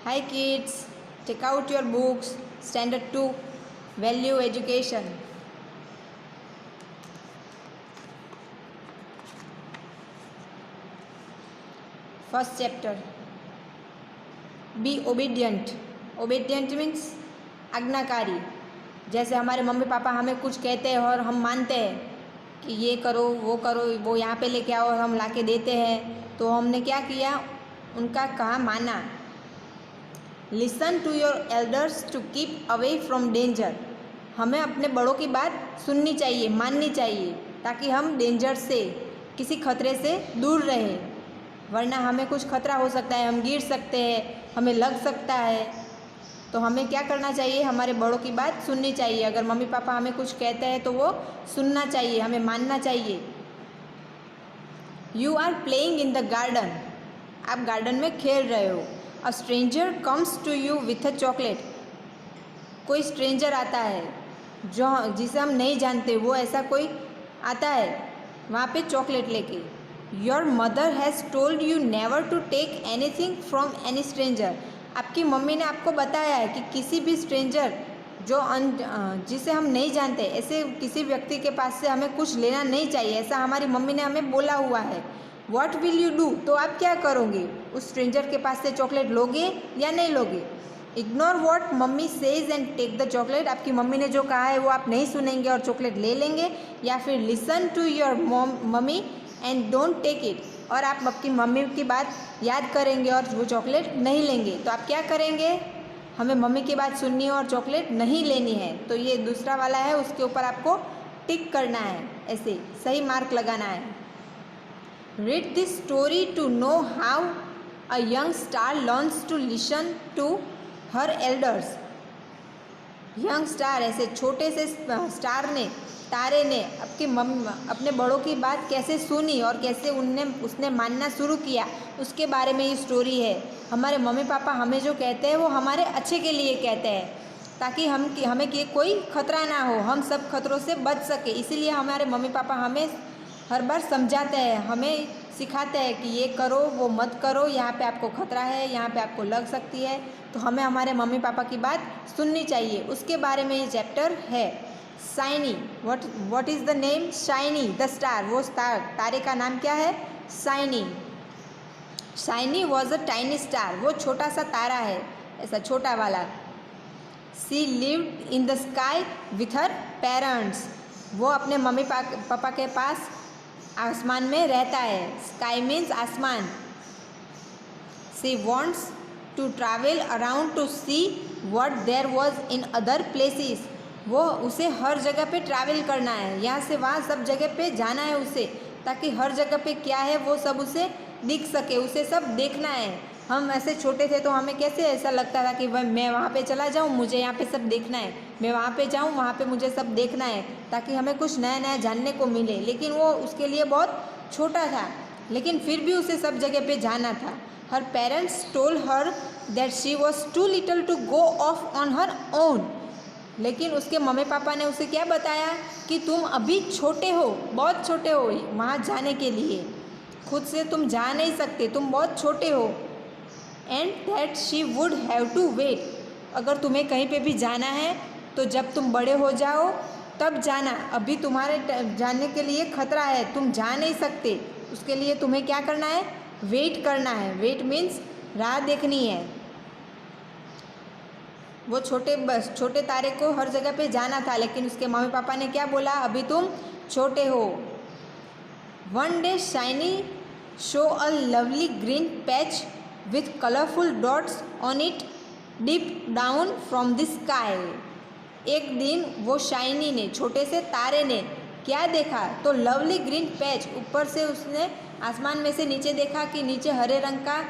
Hi kids, take out your books, Standard 2, Value Education. First chapter. Be obedient. Obedient means आज्ञाकारी. जैसे हमारे mummy papa हमें कुछ कहते हैं और हम मानते हैं कि ये करो, वो यहाँ पे लेके आओ और हम लाके देते हैं, तो हमने क्या किया, उनका कहा माना. Listen to your elders to keep away from danger. हमें अपने बड़ों की बात सुननी चाहिए, माननी चाहिए, ताकि हम डेंजर से, किसी खतरे से दूर रहें. वरना हमें कुछ खतरा हो सकता है, हम गिर सकते हैं, हमें लग सकता है. तो हमें क्या करना चाहिए, हमारे बड़ों की बात सुननी चाहिए. अगर मम्मी पापा हमें कुछ कहते हैं तो वो सुनना चाहिए, हमें मानना चाहिए. You are playing in the garden. आप गार्डन में खेल रहे हो. A stranger comes to you with a chocolate. कोई स्ट्रेंजर आता है जो जिसे हम नहीं जानते, वो ऐसा कोई आता है वहाँ पे चॉकलेट लेके. Your mother has told you never to take anything from any stranger. आपकी मम्मी ने आपको बताया है कि किसी भी स्ट्रेंजर जिसे हम नहीं जानते, ऐसे किसी व्यक्ति के पास से हमें कुछ लेना नहीं चाहिए. ऐसा हमारी मम्मी ने हमें बोला हुआ है. What will you do. तो आप क्या करोगे, उस स्ट्रेंजर के पास से चॉकलेट लोगे या नहीं लोगे. Ignore what mummy says and take the chocolate. आपकी मम्मी ने जो कहा है वो आप नहीं सुनेंगे और चॉकलेट ले लेंगे, या फिर listen to your mummy and don't take it. और आप आपकी मम्मी की बात याद करेंगे और वो चॉकलेट नहीं लेंगे. तो आप क्या करेंगे, हमें मम्मी की बात सुननी है और चॉकलेट नहीं लेनी है. तो ये दूसरा वाला है, उसके ऊपर आपको टिक करना है, ऐसे सही मार्क लगाना है. Read this story to know how a young star learns to listen to her elders. Young star, ऐसे छोटे से स्टार ने, तारे ने अपने बड़ों की बात कैसे सुनी और कैसे उसने मानना शुरू किया, उसके बारे में ये स्टोरी है. हमारे मम्मी पापा हमें जो कहते हैं वो हमारे अच्छे के लिए कहते हैं, ताकि हमें कोई खतरा ना हो, हम सब खतरों से बच सके. इसीलिए हमारे मम्मी पापा हमें हर बार समझाते हैं, हमें सिखाते हैं कि ये करो, वो मत करो, यहाँ पे आपको खतरा है, यहाँ पे आपको लग सकती है. तो हमें हमारे मम्मी पापा की बात सुननी चाहिए. उसके बारे में ये चैप्टर है. Shiny. What is the name. Shiny the star. वो स्टार, तारे का नाम क्या है, shiny. Shiny was a tiny star. वो छोटा सा तारा है, ऐसा छोटा वाला. She lived in the sky with her parents. वो अपने मम्मी पापा के पास आसमान में रहता है. स्काई मीन्स आसमान. She wants to travel around to see what there was in other places. वो उसे हर जगह पे ट्रैवल करना है, यहाँ से वहाँ सब जगह पे जाना है उसे, ताकि हर जगह पे क्या है वो सब उसे दिख सके, उसे सब देखना है. हम ऐसे छोटे थे तो हमें कैसे ऐसा लगता था कि मैं वहाँ पे चला जाऊँ, मुझे यहाँ पे सब देखना है, मैं वहाँ पे जाऊँ, वहाँ पे मुझे सब देखना है, ताकि हमें कुछ नया नया जानने को मिले. लेकिन वो उसके लिए बहुत छोटा था, लेकिन फिर भी उसे सब जगह पे जाना था. Her parents told her that she was too little to go off on her own. लेकिन उसके मम्मी पापा ने उसे क्या बताया कि तुम अभी छोटे हो, बहुत छोटे हो वहाँ जाने के लिए, खुद से तुम जा नहीं सकते, तुम बहुत छोटे हो. And that she would have to wait. अगर तुम्हें कहीं पे भी जाना है तो जब तुम बड़े हो जाओ तब जाना, अभी तुम्हारे जाने के लिए खतरा है, तुम जा नहीं सकते. उसके लिए तुम्हें क्या करना है, वेट करना है. वेट मीन्स राह देखनी है. वो छोटे तारे को हर जगह पे जाना था, लेकिन उसके मम्मी पापा ने क्या बोला, अभी तुम छोटे हो. One day shiny show a lovely green patch with colourful dots on it deep down from the sky. एक दिन वो शाइनी ने, छोटे से तारे ने क्या देखा, तो लवली ग्रीन पैच, ऊपर से उसने आसमान में से नीचे देखा कि नीचे हरे रंग का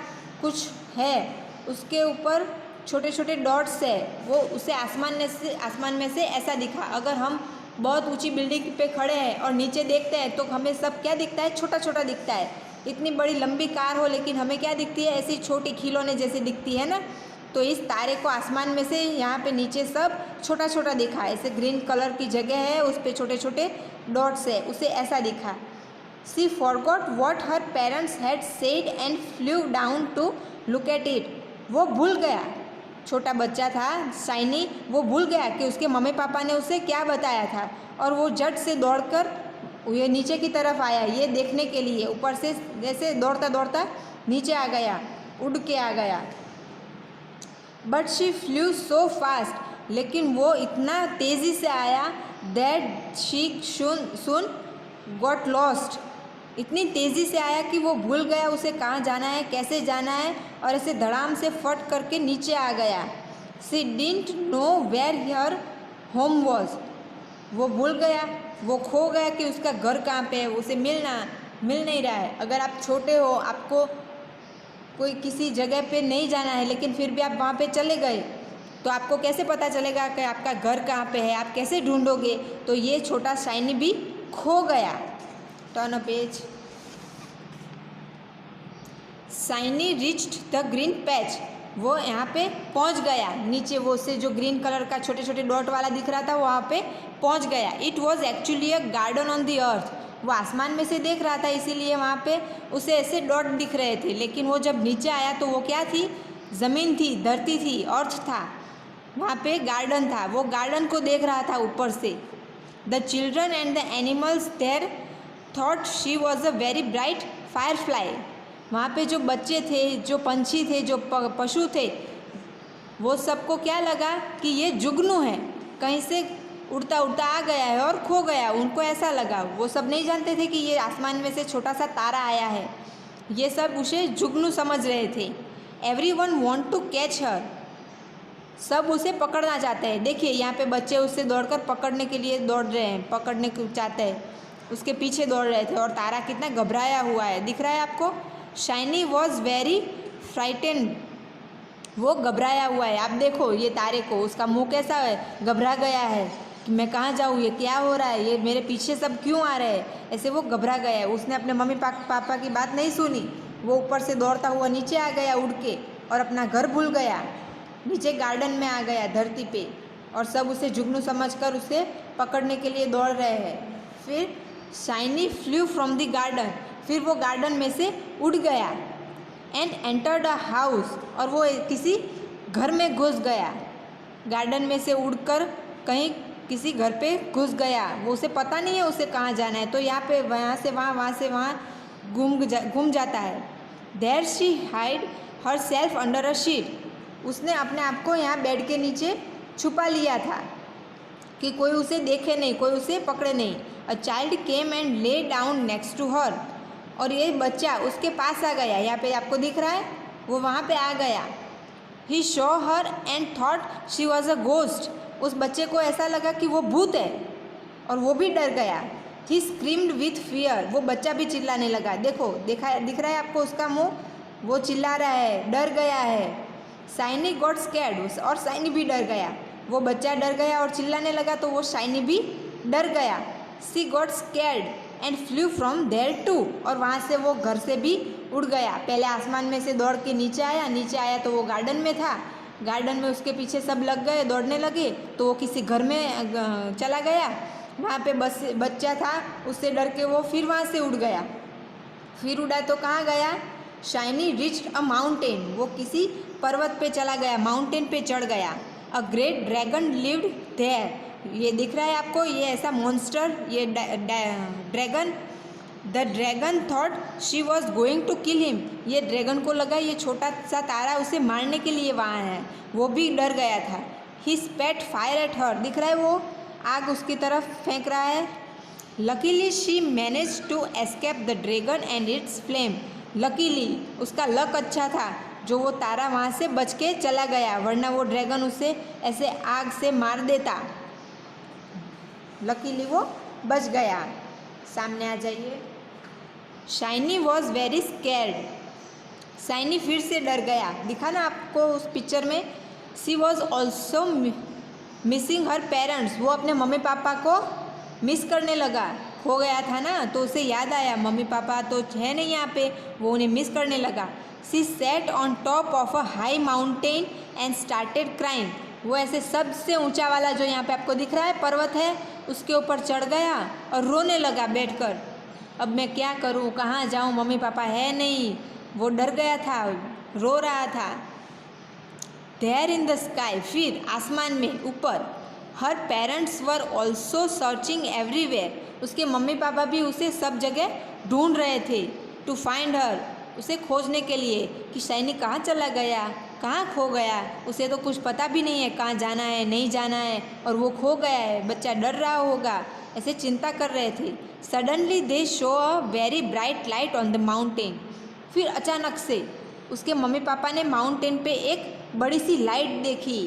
कुछ है, उसके ऊपर छोटे छोटे डॉट्स है. वो उसे आसमान में से ऐसा दिखा. अगर हम बहुत ऊंची बिल्डिंग पे खड़े हैं और नीचे देखते हैं तो हमें सब क्या दिखता है, छोटा छोटा दिखता है. इतनी बड़ी लंबी कार हो लेकिन हमें क्या दिखती है, ऐसी छोटी खिलौने जैसी दिखती है ना. तो इस तारे को आसमान में से यहाँ पे नीचे सब छोटा छोटा दिखा. ऐसे ग्रीन कलर की जगह है, उस पर छोटे छोटे डॉट्स है, उसे ऐसा दिखा. She forgot what her parents had said and flew down to look at it. वो भूल गया, छोटा बच्चा था शाइनी, वो भूल गया कि उसके मम्मी पापा ने उसे क्या बताया था, और वो झट से दौड़कर ये नीचे की तरफ आया ये देखने के लिए। ऊपर से जैसे दौड़ता दौड़ता नीचे आ गया, उड़ के आ गया। But she flu so fast, लेकिन वो इतना तेज़ी से आया that she soon got lost, इतनी तेज़ी से आया कि वो भूल गया उसे कहाँ जाना है, कैसे जाना है, और ऐसे धड़ाम से फट करके नीचे आ गया। She didn't know where her home was, वो भूल गया, वो खो गया कि उसका घर कहाँ पे है, उसे मिल नहीं रहा है। अगर आप छोटे हो, आपको कोई किसी जगह पे नहीं जाना है, लेकिन फिर भी आप वहाँ पे चले गए, तो आपको कैसे पता चलेगा कि आपका घर कहाँ पे है, आप कैसे ढूंढोगे? तो ये छोटा शाइनी भी खो गया। Turn a page. Shiny reached the green patch, वो यहाँ पे पहुँच गया, नीचे वो से जो ग्रीन कलर का छोटे छोटे डॉट वाला दिख रहा था वहाँ पे पहुँच गया। It was actually a garden on the earth, वो आसमान में से देख रहा था इसीलिए वहाँ पे उसे ऐसे डॉट दिख रहे थे, लेकिन वो जब नीचे आया तो वो क्या थी? ज़मीन थी, धरती थी, अर्थ था, वहाँ पे गार्डन था, वो गार्डन को देख रहा था ऊपर से। The children and the animals there thought she was a very bright Firefly, वहाँ पे जो बच्चे थे, जो पंछी थे, जो पशु थे, वो सबको क्या लगा कि ये जुगनू है, कहीं से उड़ता उड़ता आ गया है और खो गया, उनको ऐसा लगा। वो सब नहीं जानते थे कि ये आसमान में से छोटा सा तारा आया है, ये सब उसे जुगनू समझ रहे थे। Everyone want to catch her, सब उसे पकड़ना चाहते हैं। देखिए यहाँ पे बच्चे उससे दौड़कर पकड़ने के लिए दौड़ रहे हैं, पकड़ने को चाहते हैं, उसके पीछे दौड़ रहे थे, और तारा कितना घबराया हुआ है, दिख रहा है आपको? शाइनी वॉज वेरी फ्राइटेंड, वो घबराया हुआ है। आप देखो ये तारे को, उसका मुंह कैसा है, घबरा गया है कि मैं कहाँ जाऊँ, ये क्या हो रहा है, ये मेरे पीछे सब क्यों आ रहे हैं, ऐसे वो घबरा गया है। उसने अपने मम्मी पापा की बात नहीं सुनी, वो ऊपर से दौड़ता हुआ नीचे आ गया उड़ के, और अपना घर भूल गया, नीचे गार्डन में आ गया धरती पे, और सब उसे जुगनू समझकर उसे पकड़ने के लिए दौड़ रहे हैं। फिर shiny flu from the garden, फिर वो गार्डन में से उड़ गया। एंड एंटर्ड अ हाउस, और वो किसी घर में घुस गया, गार्डन में से उड़कर कहीं किसी घर पे घुस गया। वो उसे पता नहीं है उसे कहाँ जाना है, तो यहाँ पे वहाँ से वहाँ, वहाँ से वहाँ घूम जाता है। There she hide herself under a sheet, उसने अपने आप को यहाँ बेड के नीचे छुपा लिया था कि कोई उसे देखे नहीं, कोई उसे पकड़े नहीं। A child came and lay down next to her, और ये बच्चा उसके पास आ गया, यहाँ पे आपको दिख रहा है, वो वहाँ पे आ गया। He show her and thought she was a ghost, उस बच्चे को ऐसा लगा कि वो भूत है, और वो भी डर गया। ही स्क्रीम्ड विथ फियर, वो बच्चा भी चिल्लाने लगा। देखो दिख रहा है आपको उसका मुँह, वो चिल्ला रहा है, डर गया है। शाइनी गॉट स्कैर्ड, और शाइनी भी डर गया, वो बच्चा डर गया और चिल्लाने लगा तो वो शाइनी भी डर गया। She got scared and flew from there too, और वहाँ से वो घर से भी उड़ गया। पहले आसमान में से दौड़ के नीचे आया तो वो गार्डन में था, गार्डन में उसके पीछे सब लग गए, दौड़ने लगे, तो वो किसी घर में चला गया, वहाँ पे बच्चा था, उससे डर के वो फिर वहाँ से उड़ गया। फिर उड़ा तो कहाँ गया? शाइनी रिच्ड अ माउंटेन, वो किसी पर्वत पे चला गया, माउंटेन पे चढ़ गया। A great dragon lived there, ये दिख रहा है आपको, ये ऐसा मॉन्स्टर, ये dragon. The dragon thought she was going to kill him, ये ड्रैगन को लगा ये छोटा सा तारा उसे मारने के लिए वहाँ है, वो भी डर गया था। ही स्पेट फायर एट हर, दिख रहा है वो आग उसकी तरफ फेंक रहा है। Luckily she manage to escape the dragon and its flame, luckily उसका लक अच्छा था जो वो तारा वहाँ से बच के चला गया, वरना वो ड्रैगन उसे ऐसे आग से मार देता। लकीली वो बच गया। सामने आ जाइए। Shiny was very scared, shiny फिर से डर गया, दिखा ना आपको उस पिक्चर में। She was also missing her parents, वो अपने मम्मी पापा को मिस करने लगा, खो गया था ना, तो उसे याद आया मम्मी पापा तो है नहीं यहाँ पे, वो उन्हें मिस करने लगा। She sat on top of a high mountain and started crying, वो ऐसे सबसे ऊंचा वाला जो यहाँ पे आपको दिख रहा है पर्वत है, उसके ऊपर चढ़ गया और रोने लगा बैठकर। अब मैं क्या करूँ, कहाँ जाऊँ, मम्मी पापा है नहीं, वो डर गया था, रो रहा था। देयर इन द स्काई, फिर आसमान में ऊपर, her parents were also searching everywhere, उसके मम्मी पापा भी उसे सब जगह ढूंढ रहे थे। टू फाइंड हर, उसे खोजने के लिए कि शाइनी कहाँ चला गया, कहाँ खो गया, उसे तो कुछ पता भी नहीं है कहाँ जाना है नहीं जाना है, और वो खो गया है, बच्चा डर रहा होगा, ऐसे चिंता कर रहे थे। Suddenly they show a very bright light on the mountain, फिर अचानक से उसके मम्मी पापा ने माउंटेन पे एक बड़ी सी लाइट देखी।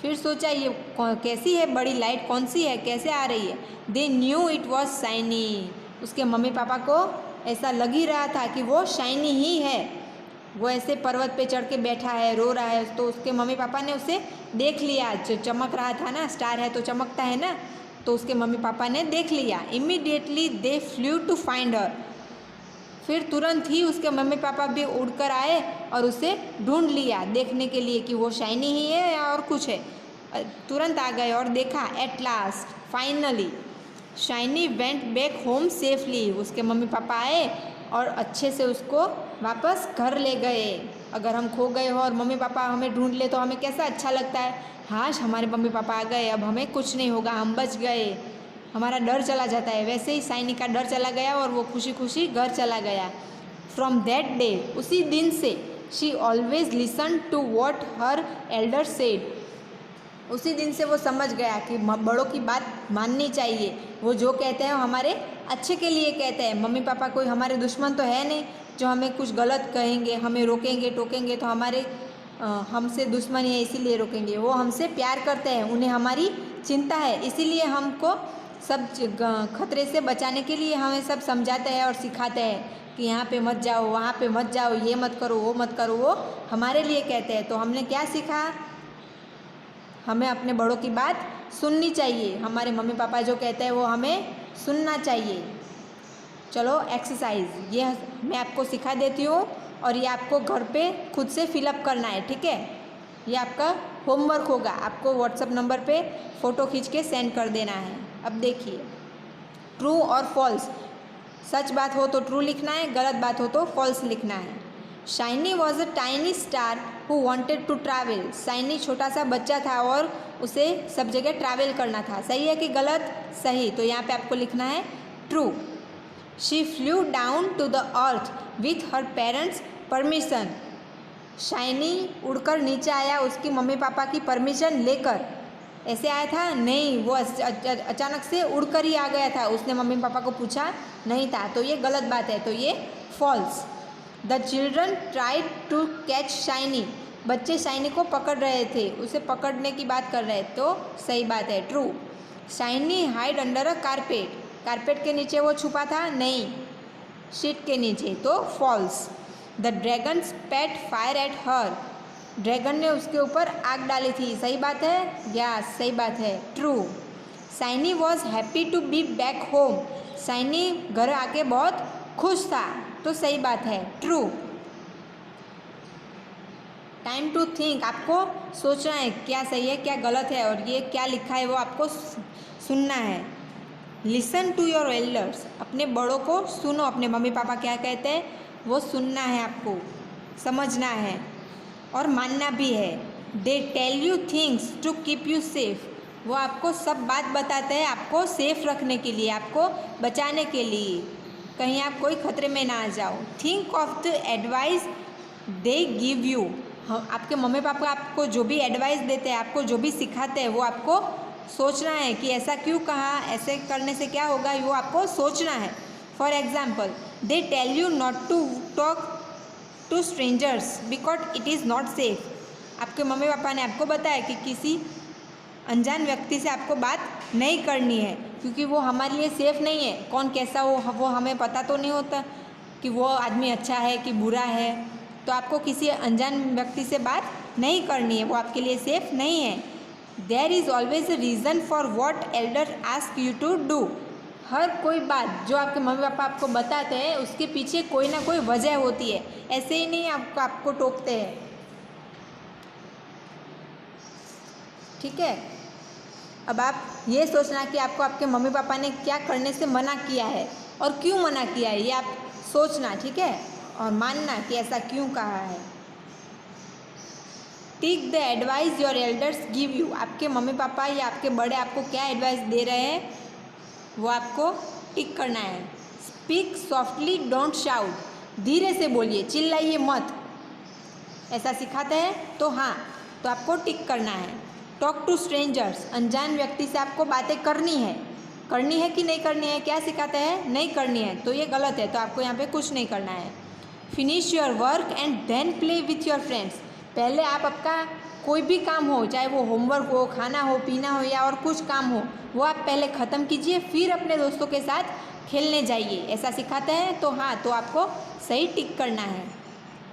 फिर सोचा ये कैसी है बड़ी लाइट, कौन सी है, कैसे आ रही है। They knew it was shiny, उसके मम्मी पापा को ऐसा लग ही रहा था कि वो शाइनी ही है। वो ऐसे पर्वत पे चढ़ के बैठा है, रो रहा है, तो उसके मम्मी पापा ने उसे देख लिया, जो चमक रहा था ना, स्टार है तो चमकता है ना, तो उसके मम्मी पापा ने देख लिया। Immediately they flew to find her, फिर तुरंत ही उसके मम्मी पापा भी उड़कर आए और उसे ढूंढ लिया देखने के लिए कि वो शाइनी ही है या और कुछ है। तुरंत आ गए और देखा, at last finally shiny went back home safely, उसके मम्मी पापा आए और अच्छे से उसको वापस घर ले गए। अगर हम खो गए हो और मम्मी पापा हमें ढूंढ ले तो हमें कैसा अच्छा लगता है, हाश हमारे मम्मी पापा आ गए, अब हमें कुछ नहीं होगा, हम बच गए, हमारा डर चला जाता है। वैसे ही शाइनी का डर चला गया और वो खुशी खुशी घर चला गया। फ्रॉम दैट डे, उसी दिन से, she always listen to what her elder said, उसी दिन से वो समझ गया कि बड़ों की बात माननी चाहिए, वो जो कहते हैं वो हमारे अच्छे के लिए कहते हैं। मम्मी पापा कोई हमारे दुश्मन तो है नहीं जो हमें कुछ गलत कहेंगे, हमें रोकेंगे टोकेंगे तो हमारे हमसे दुश्मनी है इसीलिए रोकेंगे। वो हमसे प्यार करते हैं, उन्हें हमारी चिंता है, इसीलिए हमको सब खतरे से बचाने के लिए हमें सब समझाते हैं और सिखाते हैं कि यहाँ पे मत जाओ, वहाँ पे मत जाओ, ये मत करो, वो मत करो, वो हमारे लिए कहते हैं। तो हमने क्या सीखा, हमें अपने बड़ों की बात सुननी चाहिए, हमारे मम्मी पापा जो कहते हैं वो हमें सुनना चाहिए। चलो एक्सरसाइज ये मैं आपको सिखा देती हूँ और ये आपको घर पे खुद से फिलअप करना है, ठीक है। ये आपका होमवर्क होगा, आपको व्हाट्सएप नंबर पे फ़ोटो खींच के सेंड कर देना है। अब देखिए, ट्रू और फॉल्स, सच बात हो तो ट्रू लिखना है, गलत बात हो तो फॉल्स लिखना है। Shiny was a tiny star who wanted to travel, Shiny छोटा सा बच्चा था और उसे सब जगह ट्रैवल करना था। सही है कि गलत? सही। तो यहाँ पे आपको लिखना है true. She flew down to the earth with her parents permission, Shiny उड़कर नीचे आया उसकी मम्मी पापा की परमिशन लेकर। ऐसे आया था? नहीं, वो अचानक से उड़कर ही आ गया था, उसने मम्मी पापा को पूछा नहीं था, तो ये गलत बात है, तो ये false. The children tried to catch Shiny, बच्चे शाइनी को पकड़ रहे थे, उसे पकड़ने की बात कर रहे, तो सही बात है, true. Shiny hide under a carpet, carpet के नीचे वो छुपा था? नहीं, शीट के नीचे, तो false. The dragon spat fire at her, dragon ने उसके ऊपर आग डाली थी। सही बात है? या सही बात है, true. Shiny was happy to be back home, Shiny घर आके बहुत खुश था, तो सही बात है, ट्रू। टाइम टू थिंक, आपको सोचना है क्या सही है क्या गलत है, और ये क्या लिखा है वो आपको सुनना है। लिसन टू योर एल्डर्स, अपने बड़ों को सुनो, अपने मम्मी पापा क्या कहते हैं वो सुनना है, आपको समझना है और मानना भी है। They tell you things to keep you safe, वो आपको सब बात बताते हैं आपको सेफ रखने के लिए, आपको बचाने के लिए, कहीं आप कोई खतरे में ना आ जाओ। Think of the advice they give you, आपके मम्मी पापा आपको जो भी एडवाइस देते हैं, आपको जो भी सिखाते हैं, वो आपको सोचना है कि ऐसा क्यों कहा, ऐसे करने से क्या होगा, वो आपको सोचना है। For example, they tell you not to talk to strangers because it is not safe, आपके मम्मी पापा ने आपको बताया कि किसी अनजान व्यक्ति से आपको बात नहीं करनी है, क्योंकि वो हमारे लिए सेफ़ नहीं है। कौन कैसा हो वो हमें पता तो नहीं होता कि वो आदमी अच्छा है कि बुरा है, तो आपको किसी अनजान व्यक्ति से बात नहीं करनी है, वो आपके लिए सेफ़ नहीं है। There is always a reason for what elder ask you to do, हर कोई बात जो आपके मम्मी पापा आपको बताते हैं उसके पीछे कोई ना कोई वजह होती है, ऐसे ही नहीं आपको टोकते हैं, ठीक है। अब आप ये सोचना कि आपको आपके मम्मी पापा ने क्या करने से मना किया है और क्यों मना किया है, ये आप सोचना, ठीक है, और मानना कि ऐसा क्यों कहा है। Tick the advice your elders give you. आपके मम्मी पापा या आपके बड़े आपको क्या एडवाइस दे रहे हैं वो आपको टिक करना है। स्पीक सॉफ्टली डोंट शाउट, धीरे से बोलिए, चिल्लाइए मत, ऐसा सिखाते हैं तो हाँ, तो आपको टिक करना है। टॉक टू स्ट्रेंजर्स, अनजान व्यक्ति से आपको बातें करनी है कि नहीं करनी है, क्या सिखाते हैं, नहीं करनी है, तो ये गलत है, तो आपको यहाँ पे कुछ नहीं करना है। Finish your work and then play with your friends, पहले आप आपका कोई भी काम हो, चाहे वो होमवर्क हो, खाना हो, पीना हो या और कुछ काम हो, वो आप पहले ख़त्म कीजिए, फिर अपने दोस्तों के साथ खेलने जाइए, ऐसा सिखाते हैं तो हाँ, तो आपको सही टिक करना है।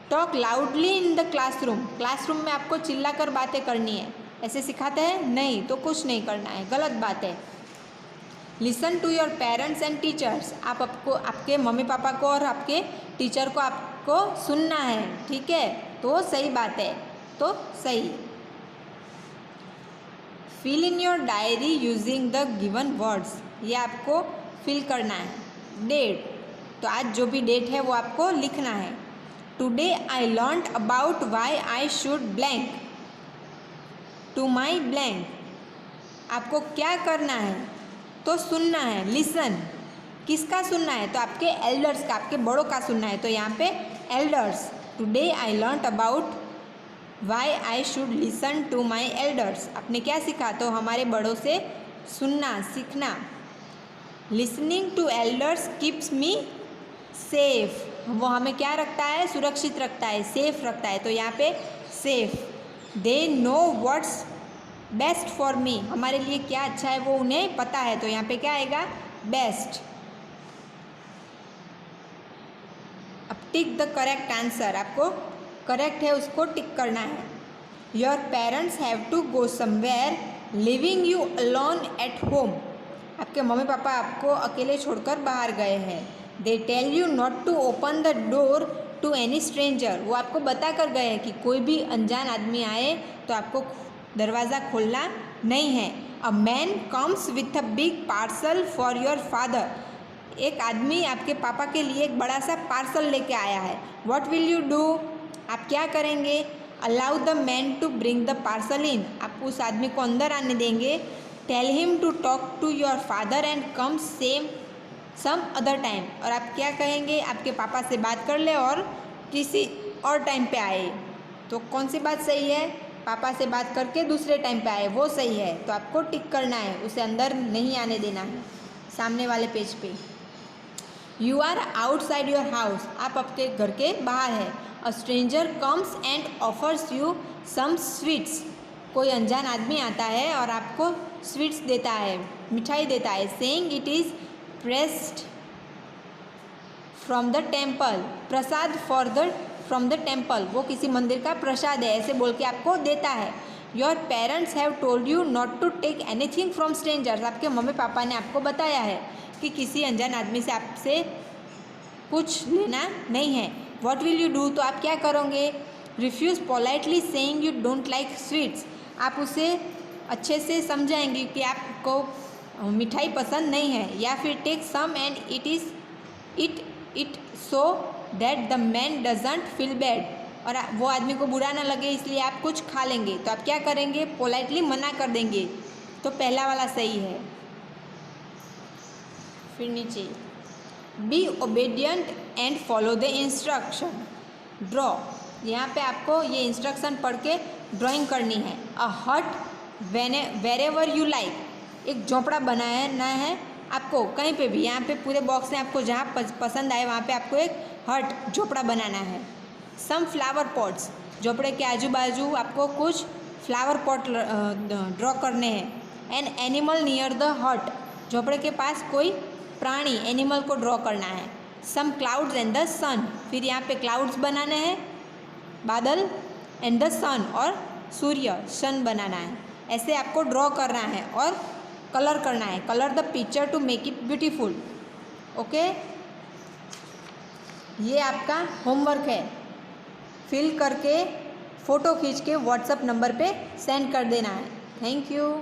Talk loudly in the classroom, classroom में आपको चिल्लाकर बातें करनी है, ऐसे सिखाते हैं, नहीं, तो कुछ नहीं करना है, गलत बात है। Listen to your parents and teachers, आपको आपके मम्मी पापा को और आपके टीचर को आपको सुनना है, ठीक है, तो सही बात है, तो सही। Fill in your diary using the given words, ये आपको फिल करना है। डेट, तो आज जो भी डेट है वो आपको लिखना है। Today I learned about why I should blank to my blank, आपको क्या करना है, तो सुनना है, लिसन, किसका सुनना है, तो आपके एल्डर्स का, आपके बड़ों का सुनना है, तो यहाँ पे elders. Today I learned about why I should listen to my elders, आपने क्या सीखा, तो हमारे बड़ों से सुनना, सीखना। Listening to elders keeps me safe, वो हमें क्या रखता है, सुरक्षित रखता है, सेफ रखता है, तो यहाँ पे safe. They know what's best for me, हमारे लिए क्या अच्छा है वो उन्हें पता है, तो यहाँ पे क्या आएगा, बेस्ट। अब टिक द करेक्ट आंसर, आपको करेक्ट है उसको टिक करना है। Your parents have to go somewhere leaving you alone at home, आपके मम्मी पापा आपको अकेले छोड़कर बाहर गए हैं। They tell you not to open the door to any stranger, वो आपको बता कर गए हैं कि कोई भी अनजान आदमी आए तो आपको दरवाज़ा खोलना नहीं है। A man comes with a big parcel for your father, एक आदमी आपके पापा के लिए एक बड़ा सा पार्सल लेके आया है। व्हाट विल यू डू, आप क्या करेंगे। Allow the man to bring the parcel in, आप उस आदमी को अंदर आने देंगे। Tell him to talk to your father and come some other time, और आप क्या कहेंगे, आपके पापा से बात कर ले और किसी और टाइम पे आए, तो कौन सी बात सही है, पापा से बात करके दूसरे टाइम पे आए, वो सही है, तो आपको टिक करना है, उसे अंदर नहीं आने देना है। सामने वाले पेज पे you are outside your house, आप आपके घर के बाहर है। A stranger comes and offers you some sweets, कोई अनजान आदमी आता है और आपको स्वीट्स देता है, मिठाई देता है। Saying it is pressed from the temple, Prasad from the temple, वो किसी मंदिर का प्रसाद है, ऐसे बोल के आपको देता है। Your parents have told you not to take anything from strangers, आपके मम्मी पापा ने आपको बताया है कि किसी अनजान आदमी से आपसे कुछ लेना नहीं है। व्हाट विल यू डू, तो आप क्या करोगे। Refuse politely saying you don't like sweets, आप उसे अच्छे से समझाएंगे कि आपको मिठाई पसंद नहीं है। या फिर take some and eat so that the man doesn't feel bad, और वो आदमी को बुरा ना लगे इसलिए आप कुछ खा लेंगे, तो आप क्या करेंगे, पोलाइटली मना कर देंगे, तो पहला वाला सही है। फिर नीचे be obedient and follow the instruction, draw, यहाँ पे आपको ये इंस्ट्रक्शन पढ़ के ड्राइंग करनी है। अ हट वेर एवर यू लाइक, एक झोंपड़ा बनाना है आपको कहीं पे भी, यहाँ पे पूरे बॉक्स में आपको जहाँ पसंद आए वहाँ पे आपको एक हट झोपड़ा बनाना है। सम फ्लावर पॉट्स, झोपड़े के आजू बाजू आपको कुछ फ्लावर पॉट ड्रॉ करने हैं। एन एनिमल नियर द हट, झोपड़े के पास कोई प्राणी एनिमल को ड्रॉ करना है। सम क्लाउड्स एंड द सन, फिर यहाँ पे क्लाउड्स बनाने हैं, बादल, एंड द सन, और सूर्य सन बनाना है, ऐसे आपको ड्रॉ करना है और कलर करना है। Colour the picture to make it beautiful, okay. ये आपका होमवर्क है, फिल करके फ़ोटो खींच के व्हाट्सएप नंबर पे सेंड कर देना है। Thank you.